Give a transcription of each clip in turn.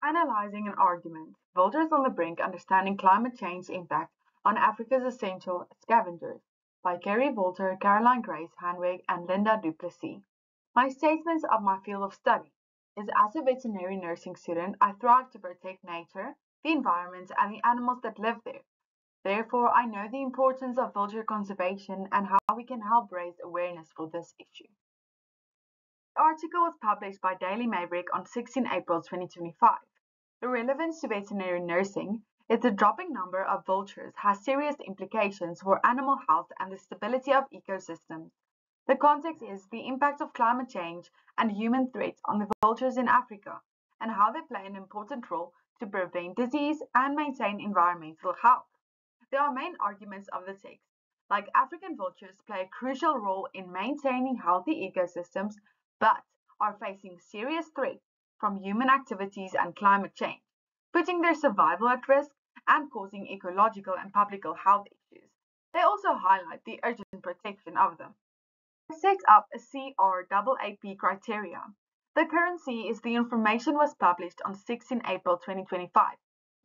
Analyzing an argument, Vultures on the Brink Understanding Climate Change Impact on Africa's Essential Scavengers by Kerry Volter, Caroline Grace Hanweg, and Linda Duplessis. My statements of my field of study is as a veterinary nursing student, I thrive to protect nature, the environment, and the animals that live there. Therefore, I know the importance of vulture conservation and how we can help raise awareness for this issue. The article was published by Daily Maverick on 16 April 2025. The relevance to veterinary nursing is the dropping number of vultures has serious implications for animal health and the stability of ecosystems. The context is the impact of climate change and human threats on the vultures in Africa, and how they play an important role to prevent disease and maintain environmental health. There are main arguments of the text, like African vultures play a crucial role in maintaining healthy ecosystems, but are facing serious threats from human activities and climate change, putting their survival at risk and causing ecological and public health issues. They also highlight the urgent protection of them. They set up a CRAAP criteria. The currency is the information was published on 16 April 2025,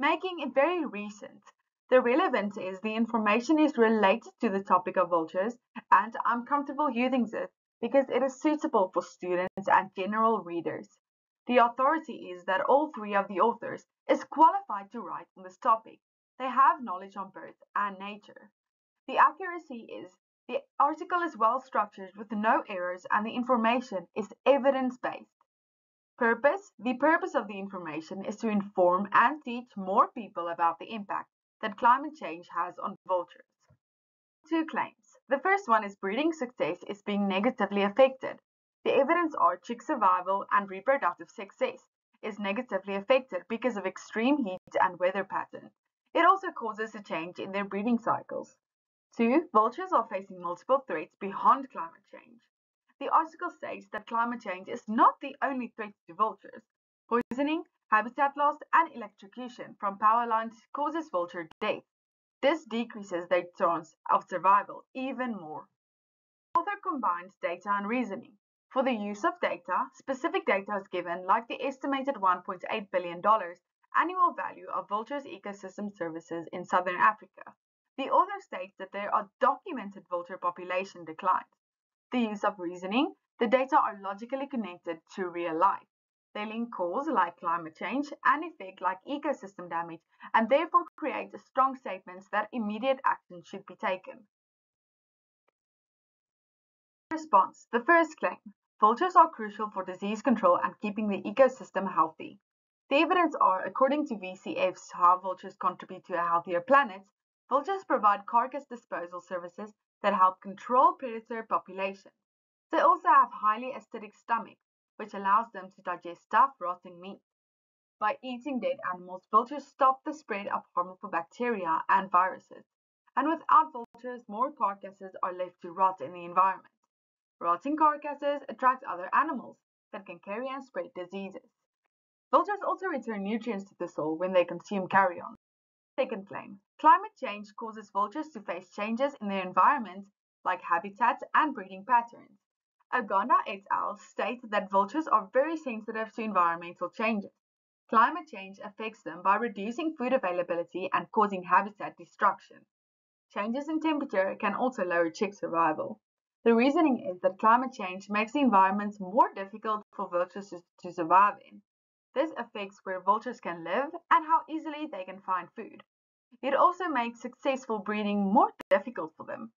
making it very recent. The relevance is the information is related to the topic of vultures, and I'm comfortable using it because it is suitable for students and general readers. The authority is that all three of the authors is qualified to write on this topic. They have knowledge on birds and nature. The accuracy is the article is well structured with no errors and the information is evidence-based. Purpose: the purpose of the information is to inform and teach more people about the impact that climate change has on vultures. Two claims. The first one is breeding success is being negatively affected. The evidence are chick survival and reproductive success is negatively affected because of extreme heat and weather patterns. It also causes a change in their breeding cycles. Two, vultures are facing multiple threats beyond climate change. The article states that climate change is not the only threat to vultures. Poisoning, habitat loss, and electrocution from power lines causes vulture death. This decreases their chance of survival even more. The author combines data and reasoning. For the use of data, specific data is given, like the estimated $1.8 billion annual value of vultures' ecosystem services in southern Africa. The author states that there are documented vulture population declines. The use of reasoning, the data are logically connected to real life. They link cause like climate change and effect like ecosystem damage, and therefore create strong statements that immediate action should be taken. Response: the first claim, vultures are crucial for disease control and keeping the ecosystem healthy. The evidence are, according to VCF's How Vultures Contribute to a Healthier Planet, vultures provide carcass disposal services that help control predator populations. They also have highly acidic stomachs, which allows them to digest tough, rotting meat. By eating dead animals, vultures stop the spread of harmful bacteria and viruses. And without vultures, more carcasses are left to rot in the environment. Rotting carcasses attract other animals that can carry and spread diseases. Vultures also return nutrients to the soil when they consume carrion. Second claim, climate change causes vultures to face changes in their environment, like habitats and breeding patterns. Oganda et al. State that vultures are very sensitive to environmental changes. Climate change affects them by reducing food availability and causing habitat destruction. Changes in temperature can also lower chick survival. The reasoning is that climate change makes the environments more difficult for vultures to survive in. This affects where vultures can live and how easily they can find food. It also makes successful breeding more difficult for them.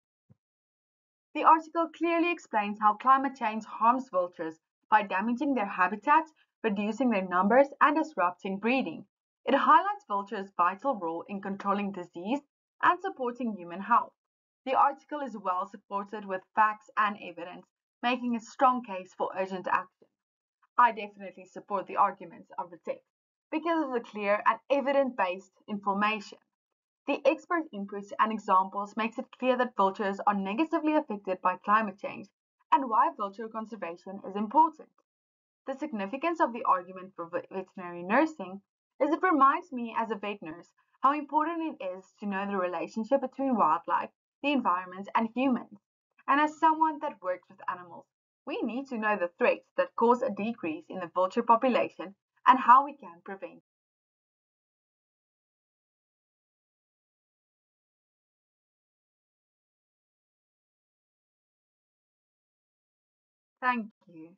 The article clearly explains how climate change harms vultures by damaging their habitats, reducing their numbers, and disrupting breeding. It highlights vultures' vital role in controlling disease and supporting human health. The article is well supported with facts and evidence, making a strong case for urgent action. I definitely support the arguments of the text because of the clear and evidence-based information. The expert inputs and examples makes it clear that vultures are negatively affected by climate change and why vulture conservation is important. The significance of the argument for veterinary nursing is it reminds me as a vet nurse how important it is to know the relationship between wildlife, the environment, and humans. And as someone that works with animals, we need to know the threats that cause a decrease in the vulture population and how we can prevent Thank you.